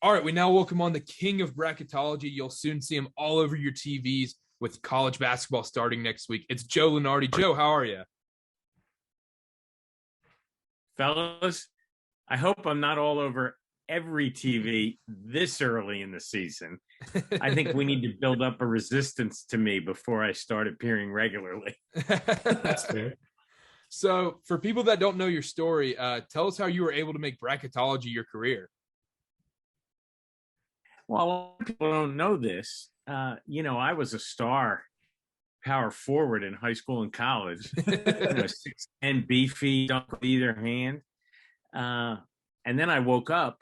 All right, we now welcome on the king of bracketology. You'll soon see him all over your TVs with college basketball starting next week. It's Joe Lunardi. Joe, how are you? Fellas, I hope I'm not all over every TV this early in the season. I think we need to build up a resistance to me before I start appearing regularly. That's fair. So, for people that don't know your story, tell us how you were able to make bracketology your career. Well, a lot of people don't know this. I was a star power forward in high school and college. 6'10", beefy, dunk with either hand. And then I woke up.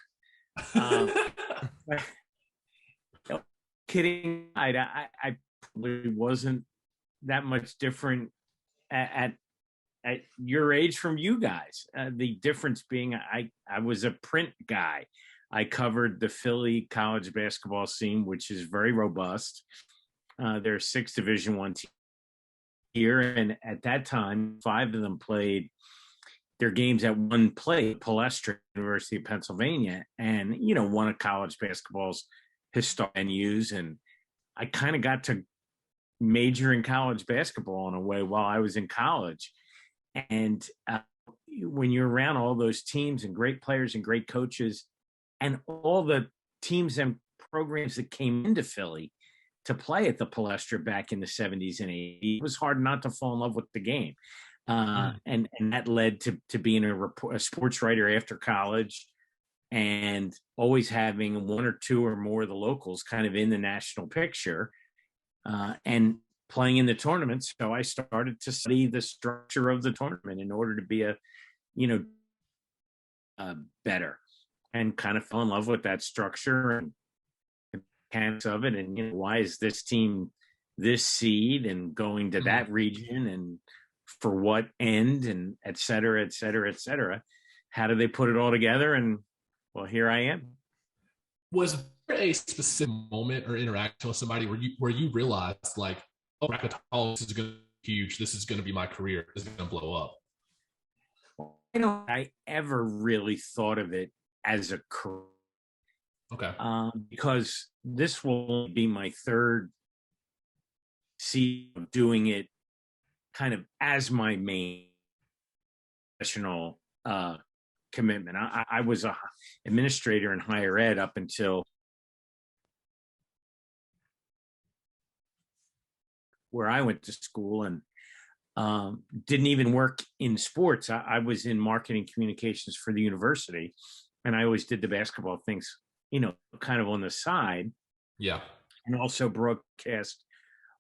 Kidding. I probably wasn't that much different at your age from you guys. The difference being I was a print guy. I covered the Philly college basketball scene, which is very robust. There are 6 Division I teams here, and at that time, 5 of them played their games at one place, Palestra, University of Pennsylvania, and one of college basketball's historic venues. And I kind of got to major in college basketball in a way while I was in college. And when you're around all those teams and great players and great coaches, and all the teams and programs that came into Philly to play at the Palestra back in the 70s and 80s, it was hard not to fall in love with the game. And that led to being a sports writer after college and always having 1 or 2 or more of the locals kind of in the national picture and playing in the tournaments. So I started to study the structure of the tournament in order to be better. And kind of fell in love with that structure and the mechanics of it. And, why is this team this seed and going to that region and for what end and et cetera, et cetera, et cetera. How do they put it all together? And, well, here I am. Was there a specific moment or interaction with somebody where you realized, like, oh, bracketology is going to be huge. This is going to be my career. This is going to blow up? I don't think I ever really thought of it as a career. Okay. Because this will be my 3rd season of doing it kind of as my main professional commitment. I was a administrator in higher ed up until where I went to school, and didn't even work in sports. I was in marketing communications for the university. And I always did the basketball things, kind of on the side. Yeah. And also broadcast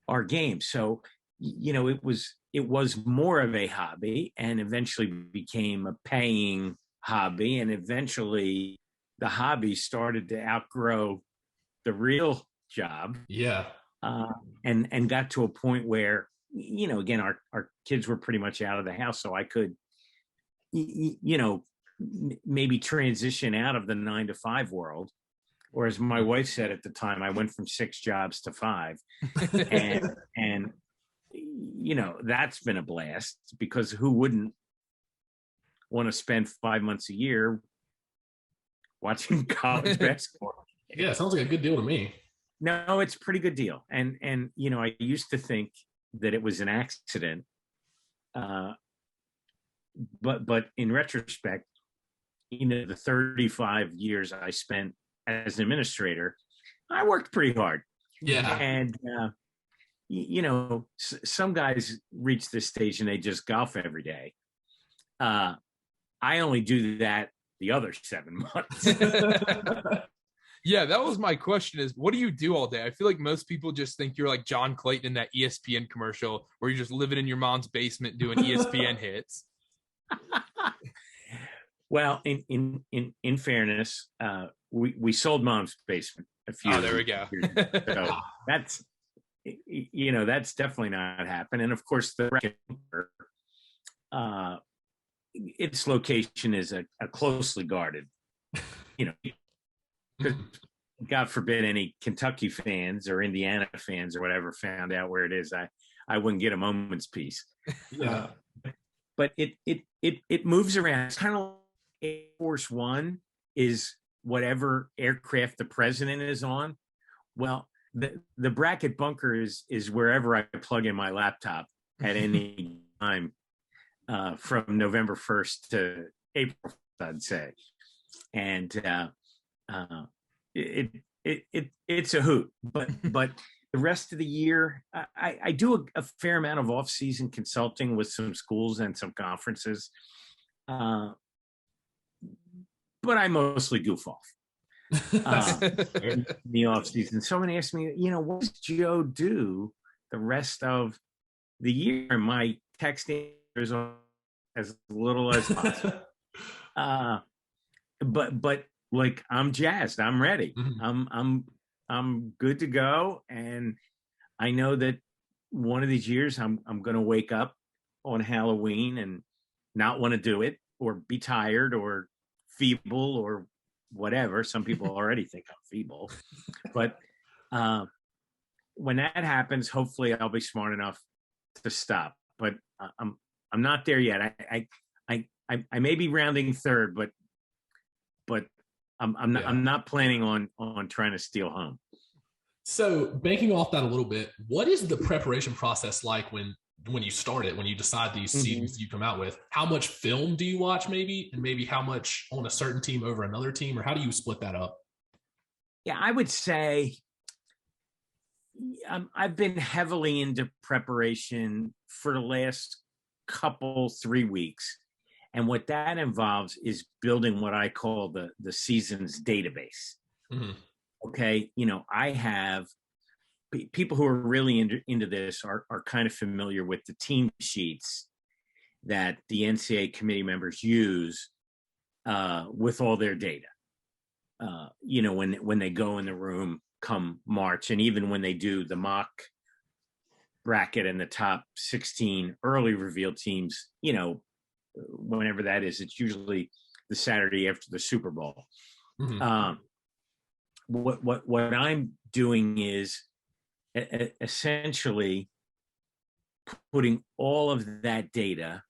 our games. So, it was more of a hobby and eventually became a paying hobby. And eventually the hobby started to outgrow the real job. Yeah. And got to a point where, again, our kids were pretty much out of the house. So I could, maybe transition out of the 9-to-5 world, or as my wife said at the time, I went from 6 jobs to 5, and that's been a blast, because who wouldn't want to spend 5 months a year watching college basketball? Yeah, sounds like a good deal to me. No, it's a pretty good deal, and I used to think that it was an accident, but in retrospect, the 35 years I spent as an administrator, I worked pretty hard. Yeah. And, some guys reach this stage and they just golf every day. I only do that the other 7 months. Yeah, that was my question is, what do you do all day? I feel like most people just think you're like John Clayton in that ESPN commercial where you're just living in your mom's basement doing ESPN hits. Well, in fairness, we sold Mom's Basement a few. Oh, there we go. So that's definitely not happened. And of course, its location is a closely guarded. God forbid any Kentucky fans or Indiana fans or whatever found out where it is, I wouldn't get a moment's peace. Yeah. But it moves around. It's kind of like Air Force One is whatever aircraft the president is on. Well, the bracket bunker is wherever I plug in my laptop at any time from November 1st to April, I'd say. And it's a hoot. But the rest of the year, I do a fair amount of off-season consulting with some schools and some conferences. But I mostly goof off. In the off season. Someone asked me, what does Joe do the rest of the year? And my texting is as little as possible. But like, I'm jazzed. I'm ready. Mm-hmm. I'm good to go. And I know that one of these years I'm going to wake up on Halloween and not want to do it, or be tired or feeble or whatever. Some people already think I'm feeble, but when that happens, hopefully I'll be smart enough to stop. But I'm not there yet. I may be rounding third, but I'm not planning on trying to steal home. So banking off that a little bit, what is the preparation process like when you start it, when you decide these seasons you come out with? How much film do you watch, maybe, and maybe how much on a certain team over another team, or how do you split that up? Yeah, I would say I've been heavily into preparation for the last 3 weeks. And what that involves is building what I call the seasons database. Mm-hmm. Okay. I have people who are really into this are kind of familiar with the team sheets that the NCAA committee members use with all their data. When they go in the room come March, and even when they do the mock bracket and the top 16 early reveal teams, whenever that is, it's usually the Saturday after the Super Bowl. Mm-hmm. What I'm doing is essentially putting all of that data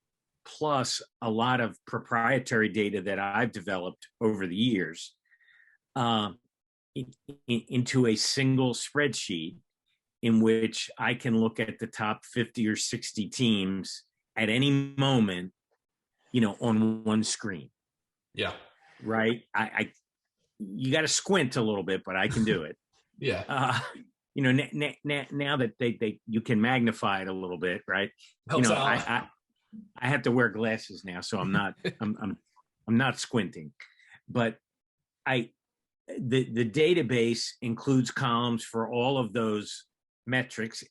plus a lot of proprietary data that I've developed over the years into a single spreadsheet in which I can look at the top 50 or 60 teams at any moment, on one screen. Yeah. Right. You got to squint a little bit, but I can do it. Yeah. Now that you can magnify it a little bit, right? I have to wear glasses now, so I'm not I'm not squinting. But the database includes columns for all of those metrics,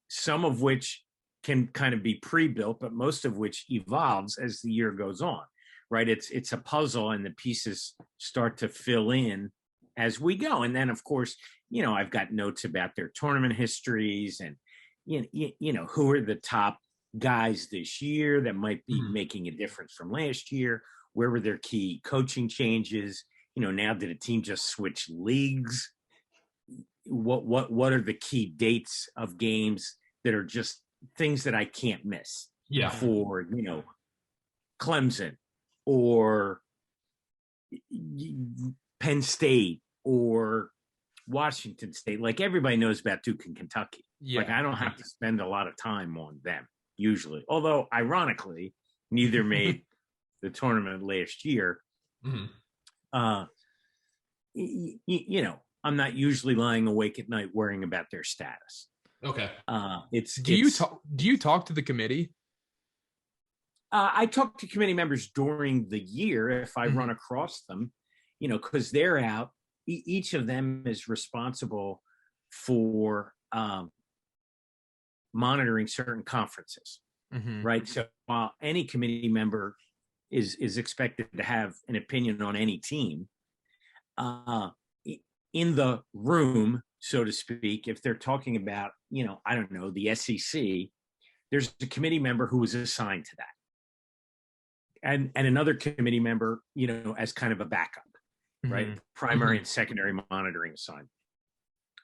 some of which can kind of be pre-built, but most of which evolves as the year goes on. Right? It's a puzzle, and the pieces start to fill in as we go. And then, of course, I've got notes about their tournament histories and, who are the top guys this year that might be making a difference from last year. Where were their key coaching changes? Now did a team just switch leagues? What are the key dates of games that are just things that I can't miss? Yeah. For, Clemson or Penn State or Washington State. Like, everybody knows about Duke and Kentucky. Yeah. Like, I don't have to spend a lot of time on them usually. Although, ironically, neither made the tournament last year. Mm-hmm. I'm not usually lying awake at night worrying about their status. Okay. Do you talk to the committee? I talk to committee members during the year if I run across them, because they're out. Each of them is responsible for monitoring certain conferences, right? So while any committee member is expected to have an opinion on any team, in the room, so to speak, if they're talking about, I don't know, the SEC, there's a committee member who is assigned to that. And another committee member, as kind of a backup, right? Primary and secondary monitoring assignment.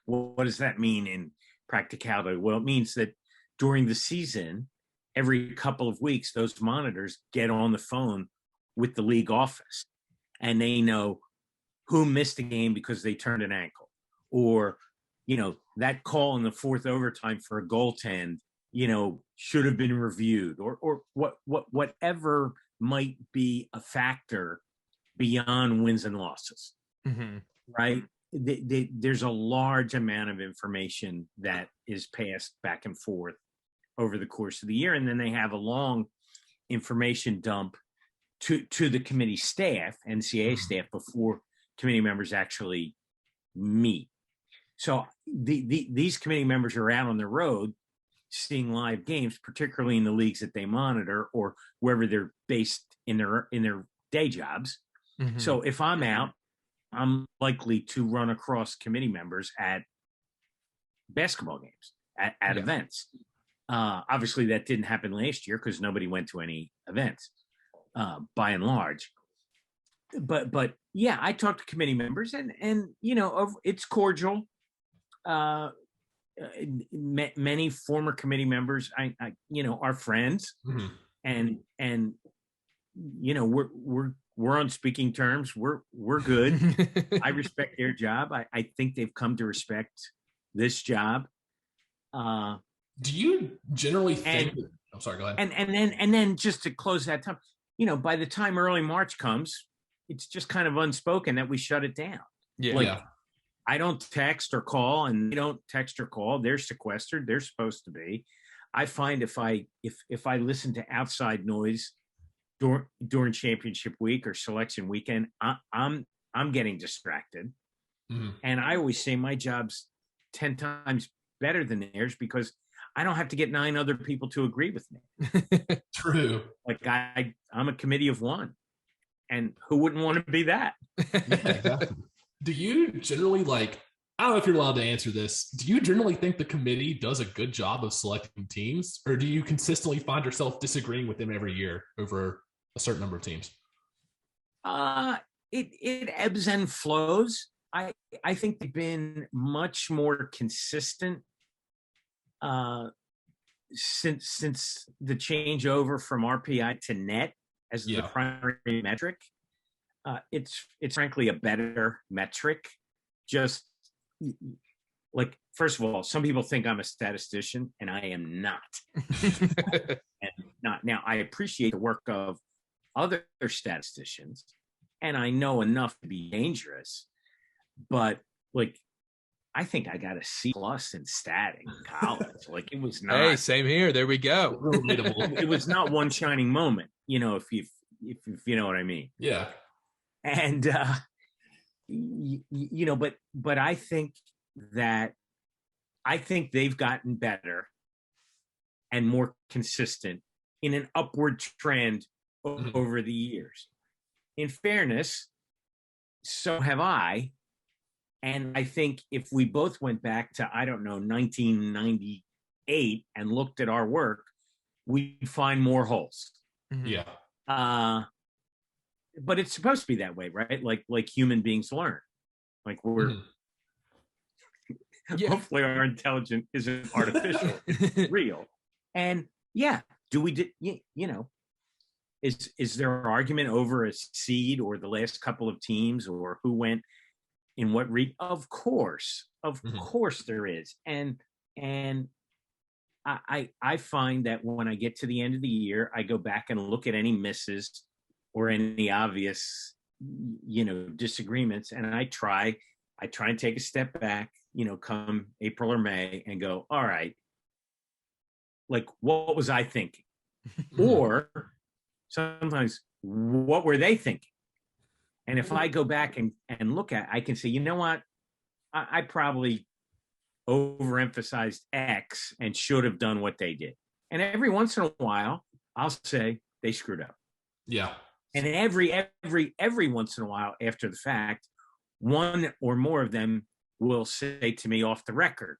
Well, what does that mean in practicality? Well, it means that during the season, every couple of weeks, those monitors get on the phone with the league office, and they know who missed a game because they turned an ankle, or, that call in the fourth overtime for a goaltend, should have been reviewed, or whatever might be a factor beyond wins and losses, right? There's a large amount of information that is passed back and forth over the course of the year. And then they have a long information dump to the committee staff, NCAA staff, before committee members actually meet. So these committee members are out on the road seeing live games, particularly in the leagues that they monitor or wherever they're based in their day jobs. So if I'm out, I'm likely to run across committee members at basketball games, at events. Obviously, that didn't happen last year because nobody went to any events, by and large. But yeah, I talked to committee members, and it's cordial. Many former committee members, I are friends, and we're on speaking terms. We're good. I respect their job. I think they've come to respect this job. Do you generally think? I'm sorry. Go ahead. And then just to close that time, by the time early March comes, it's just kind of unspoken that we shut it down. Yeah. I don't text or call, and they don't text or call. They're sequestered. They're supposed to be. I find if I listen to outside noise during championship week or selection weekend, I'm getting distracted. And I always say my job's 10 times better than theirs because I don't have to get 9 other people to agree with me. True. Like I'm a committee of one, and who wouldn't want to be that? Yeah, exactly. Do you generally I don't know if you're allowed to answer this. Do you generally think the committee does a good job of selecting teams, or do you consistently find yourself disagreeing with them every year over a certain number of teams? It ebbs and flows. I think they've been much more consistent since the changeover from RPI to net as the primary metric. It's frankly a better metric. Just first of all, some people think I'm a statistician, and I am not. And not now. I appreciate the work of other statisticians, and I know enough to be dangerous. But I think I got a C+ in stat in college. It was not. Hey, same here. There we go. It was not one shining moment. If you know what I mean. Yeah. And but I think they've gotten better and more consistent in an upward trend over the years. In fairness, so have I. And I think if we both went back to, 1998 and looked at our work, we'd find more holes. Yeah. But it's supposed to be that way, right? Like human beings learn. We're hopefully our intelligence isn't artificial, it's real. And is there an argument over a seed or the last couple of teams or who went in what Of course there is. And I find that when I get to the end of the year, I go back and look at any misses or any obvious, disagreements. And I try and take a step back, come April or May and go, all right, what was I thinking? Or sometimes, what were they thinking? And if I go back and look at, I can say, you know what? I probably overemphasized X and should have done what they did. And every once in a while, I'll say they screwed up. Yeah. And every once in a while, after the fact, one or more of them will say to me off the record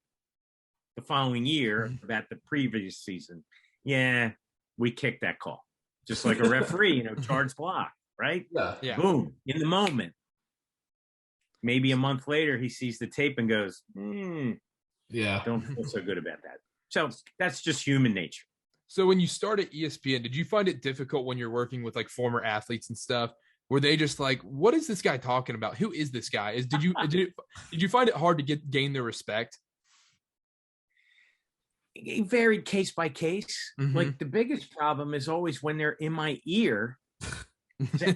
the following year about the previous season, yeah, we kicked that call. Just like a referee, charge block, right? Yeah. Boom, in the moment. Maybe a month later, he sees the tape and goes, yeah, don't feel so good about that. So that's just human nature. So when you start at ESPN, did you find it difficult when you're working with former athletes and stuff Were they just like, what is this guy talking about? Who is this guy? Did you find it hard to gain their respect? It varied case by case. Mhm. Like the biggest problem is always when they're in my ear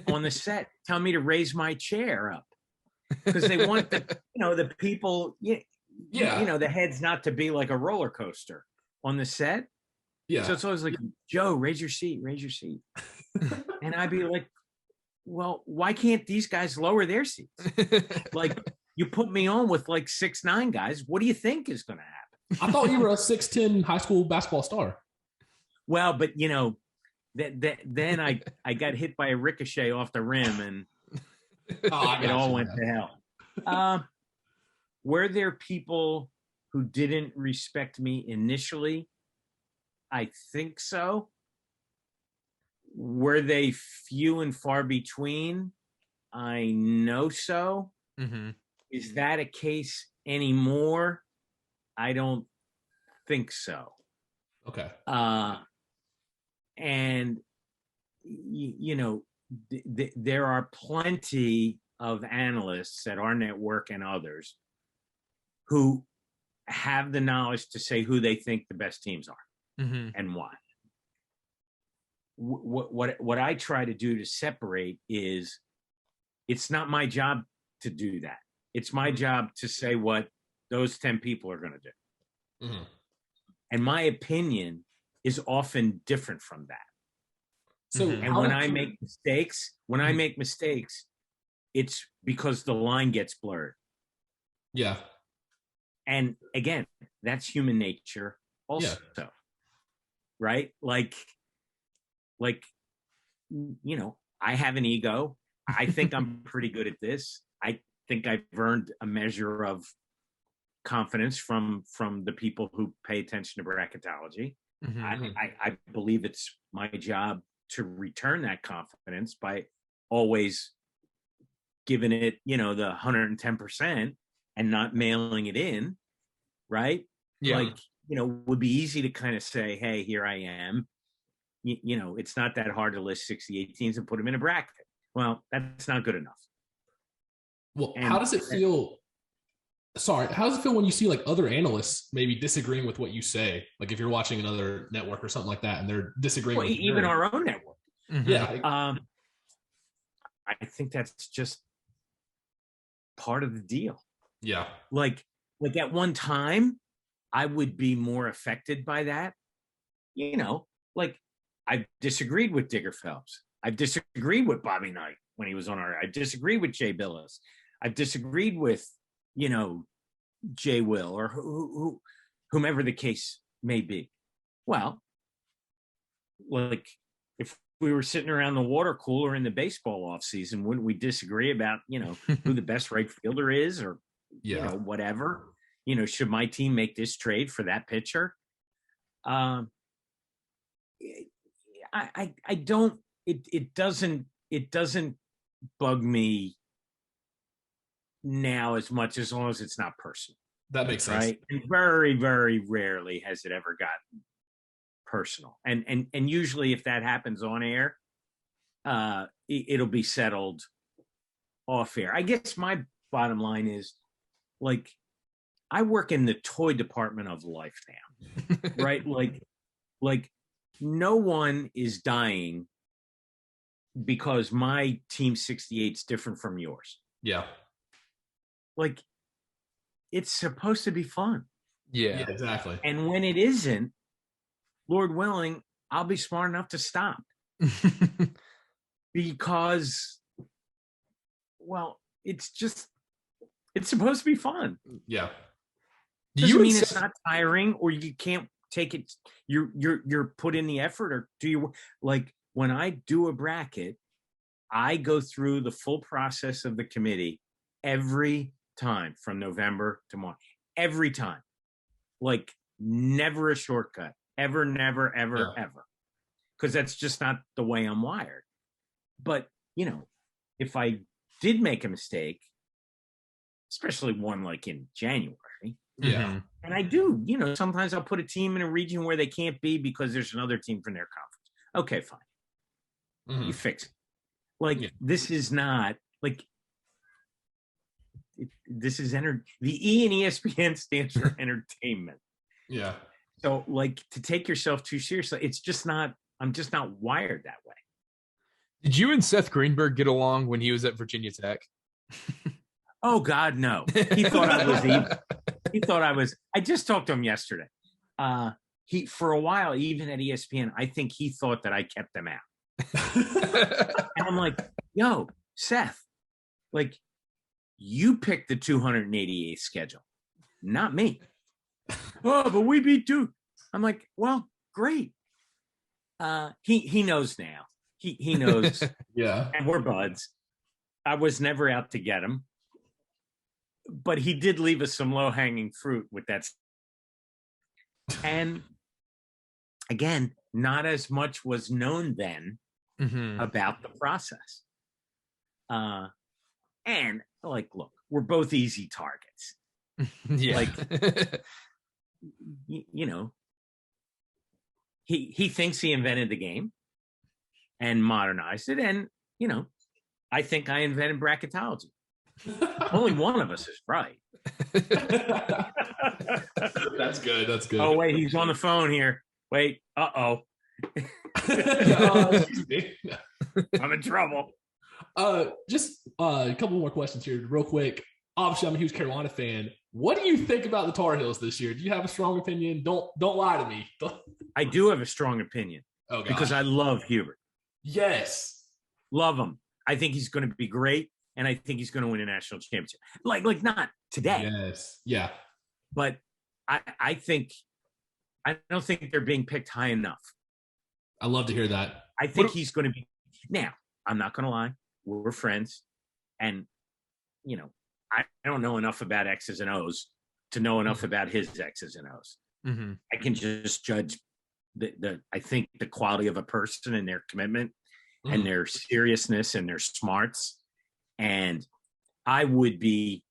on the set, tell me to raise my chair up because they want the people, the heads not to be like a roller coaster on the set. Yeah. So it's always like, Joe, raise your seat. And I'd be like, well, why can't these guys lower their seats? Like you put me on with like 6'9" guys. What do you think is going to happen? I thought you were a 6'10" high school basketball star. Well, but then I got hit by a ricochet off the rim and it all went to hell. Were there people who didn't respect me initially? I think so. Were they few and far between? I know so. Mm-hmm. Is that a case anymore? I don't think so. Okay. And there are plenty of analysts at our network and others who have the knowledge to say who they think the best teams are mm-hmm. and why. What I try to do to separate is it's not my job to do that. It's my job to say what those 10 people are going to do. Mm-hmm. And my opinion is often different from that. So, and when I make mistakes, it's because the line gets blurred. Yeah. And again, that's human nature also. Yeah. Right? Like, I have an ego. I think I'm pretty good at this. I think I've earned a measure of confidence from the people who pay attention to bracketology. Mm-hmm. I believe it's my job to return that confidence by always giving it, the 110% and not mailing it in. Right. Yeah. Like, it would be easy to kind of say, hey, here I am. It's not that hard to list 68 teams and put them in a bracket. Well, that's not good enough. Well, how does it feel? Sorry, how does it feel when you see like other analysts maybe disagreeing with what you say? Like if you're watching another network or something like that and they're disagreeing with even our own network. Mm-hmm. Yeah. I think that's just part of the deal. Yeah. Like at one time, I would be more affected by that. Like I've disagreed with Digger Phelps. I've disagreed with Bobby Knight when he was on our. I've disagreed with Jay Billis. I've disagreed with, Jay Will or whomever the case may be. Well, like if we were sitting around the water cooler in the baseball off season, wouldn't we disagree about, who the best right fielder is or, whatever, should my team make this trade for that pitcher? I don't, it doesn't bug me now as much as long as it's not personal. That makes sense. Right. And very, very rarely has it ever gotten personal. And usually if that happens on air, it'll be settled off air. I guess my bottom line is like, I work in the toy department of life now, right? Like no one is dying because my team 68 is different from yours. Yeah. Like it's supposed to be fun. Yeah, exactly. And when it isn't, Lord willing, I'll be smart enough to stop because, well, it's supposed to be fun. Yeah. Doesn't mean it's not tiring or you can't take it. You're put in the effort or do you like when I do a bracket, I go through the full process of the committee every time from November to March, every time, like never a shortcut, ever, never, ever, ever. Cause that's just not the way I'm wired. But if I did make a mistake, especially one like in January, yeah. And I do, sometimes I'll put a team in a region where they can't be because there's another team from their conference. Okay, fine. Mm-hmm. You fix it. This is not like this is the E in ESPN stands for entertainment. Yeah. So like to take yourself too seriously, it's just not. I'm just not wired that way. Did you and Seth Greenberg get along when he was at Virginia Tech? Oh God, no. He thought I was evil. He thought I was. I just talked to him yesterday. He for a while, even at ESPN, I think he thought that I kept them out. And I'm like, yo, Seth, like you picked the 288th schedule, not me. Oh, but we beat Duke. I'm like, well, great. He knows now. He knows. Yeah. And we're buds. I was never out to get him. But he did leave us some low-hanging fruit with that. And again, not as much was known then about the process. And like, look, we're both easy targets. Yeah. Like, you know, he thinks he invented the game and modernized it. And, you know, I think I invented bracketology. Only one of us is right. That's good. That's good. Oh, wait, he's on the phone here. Wait, uh-oh. I'm in trouble. Just a couple more questions here real quick. Obviously, I'm a huge Carolina fan. What do you think about the Tar Heels this year? Do you have a strong opinion? Don't lie to me. I do have a strong opinion. Oh, because I love Hubert. Yes. Love him. I think he's going to be great, and I think he's going to win a national championship. Like not today. Yes. Yeah. But I don't think they're being picked high enough. I love to hear that. I think he's going to be. Now, I'm not going to lie. We're friends, and you know, I don't know enough about X's and O's to know enough about his X's and O's. Mm-hmm. I can just judge I think the quality of a person and their commitment and their seriousness and their smarts. And I would be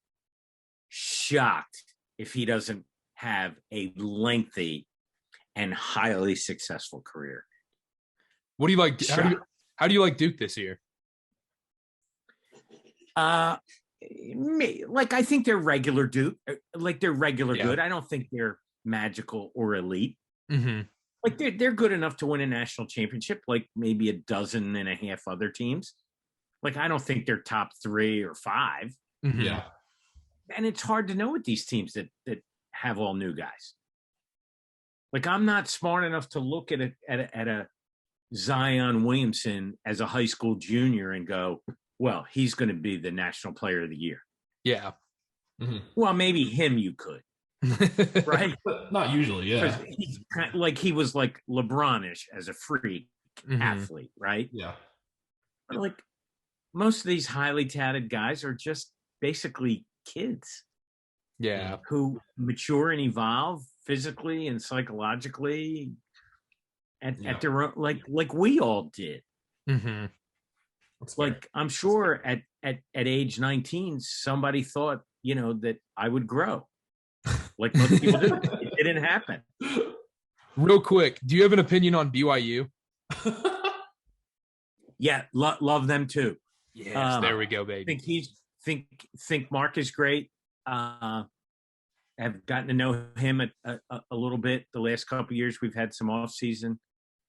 shocked if he doesn't have a lengthy and highly successful career. What do you like? How do you like Duke this year? I think they're regular Duke. Like they're regular good. I don't think they're magical or elite. Mm-hmm. Like they're good enough to win a national championship, like maybe a dozen and a half other teams. Like I don't think they're top 3 or 5. Mm-hmm. Yeah. And it's hard to know with these teams that have all new guys. Like I'm not smart enough to look at a Zion Williamson as a high school junior and go, well, he's going to be the national player of the year. Yeah. Mm-hmm. Well, maybe him you could. Right? But not usually, yeah. He's like he was like LeBron-ish as a freak athlete, right? Yeah. But like most of these highly touted guys are just basically kids. Yeah. Who mature and evolve physically and psychologically at their own, like we all did. Mm-hmm. Like I'm sure at age 19, somebody thought, you know, that I would grow. Like most people do. It didn't happen. Real quick, do you have an opinion on BYU? Yeah, love them too. Yes, there we go, baby. Think Mark is great. Have gotten to know him a little bit the last couple of years. We've had some off-season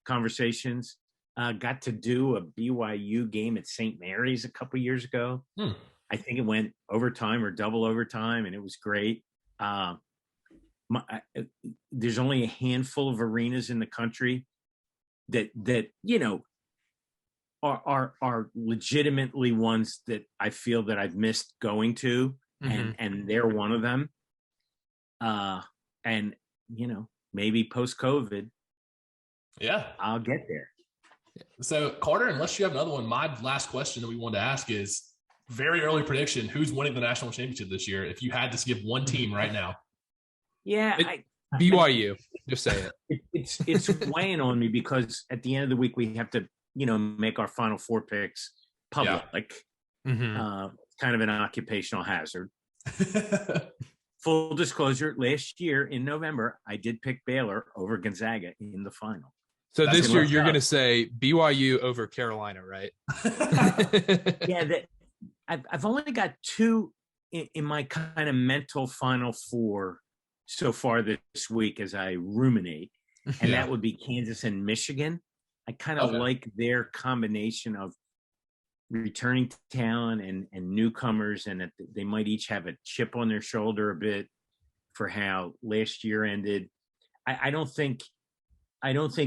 conversations. Got to do a BYU game at St. Mary's a couple of years ago. I think it went overtime or double overtime, and it was great. There's only a handful of arenas in the country that you know are legitimately ones that I feel that I've missed going to, and they're one of them. And you know, maybe post-COVID, I'll get there. So Carter, unless you have another one, my last question that we wanted to ask is very early prediction: who's winning the national championship this year? If you had to give one team right now, BYU. Just say it. It's weighing on me because at the end of the week we have to, you know, make our final 4 picks public. Mm-hmm. Kind of an occupational hazard. Full disclosure: last year in November, I did pick Baylor over Gonzaga in the final. So That's this good. year Let's you're go. going to say BYU over Carolina, right? Yeah, I've only got two in my kind of mental Final Four so far this week as I ruminate, and Yeah. that would be Kansas and Michigan. I kind of Okay. like their combination of returning talent and newcomers, and that they might each have a chip on their shoulder a bit for how last year ended. I don't think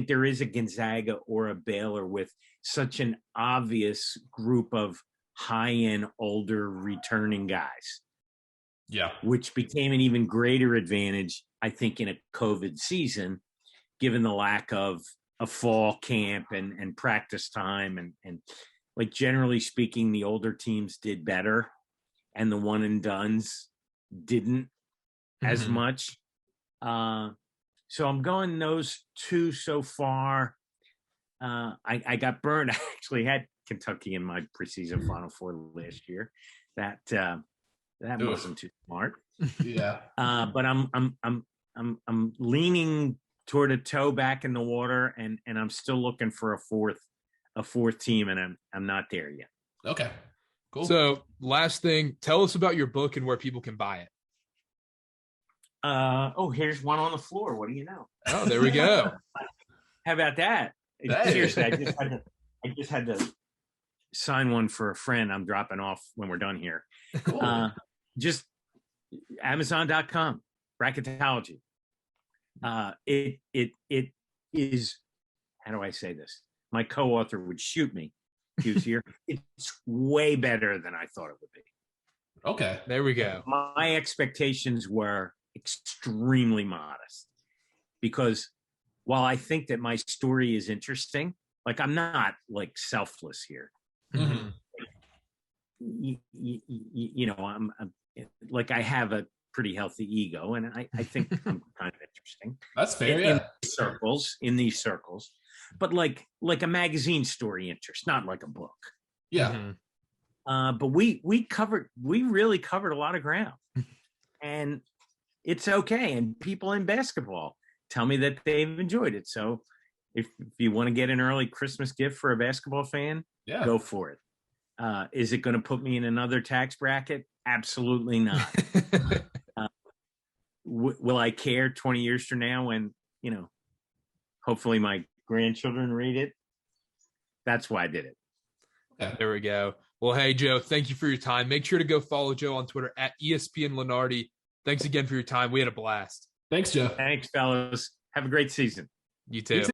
there is a Gonzaga or a Baylor with such an obvious group of high-end older returning guys, Yeah. which became an even greater advantage, I think, in a COVID season, given the lack of a fall camp and practice time. And like, generally speaking, the older teams did better and the one and dones didn't as much. So I'm going those two so far. I got burned. I actually had Kentucky in my preseason Final Four last year. That wasn't too smart. Yeah. But I'm leaning toward a toe back in the water, and I'm still looking for a fourth team, and I'm not there yet. Okay. Cool. So last thing, tell us about your book and where people can buy it. Here's one on the floor. What do you know? Oh, there we go. How about that? Hey. Seriously, I just had to sign one for a friend. I'm dropping off when we're done here. Cool. Just Amazon.com, Bracketology. It is, how do I say this? My co-author would shoot me if he was here. It's way better than I thought it would be. Okay. There we go. My expectations were extremely modest, because while I think that my story is interesting, like, I'm not like selfless here. Mm-hmm. You know, I'm like, I have a pretty healthy ego, and I think I'm kind of interesting. That's fair. In these circles, but like a magazine story interest, not like a book. Yeah. But we really covered a lot of ground, and it's okay. And people in basketball tell me that they've enjoyed it. So if you want to get an early Christmas gift for a basketball fan, Yeah. go for it. Is it going to put me in another tax bracket? Absolutely not. Will I care 20 years from now when, you know, hopefully my grandchildren read it? That's why I did it. Yeah. There we go. Well, hey, Joe, thank you for your time. Make sure to go follow Joe on Twitter at ESPN Lunardi. Thanks again for your time. We had a blast. Thanks, Joe. Thanks, fellas. Have a great season. You too.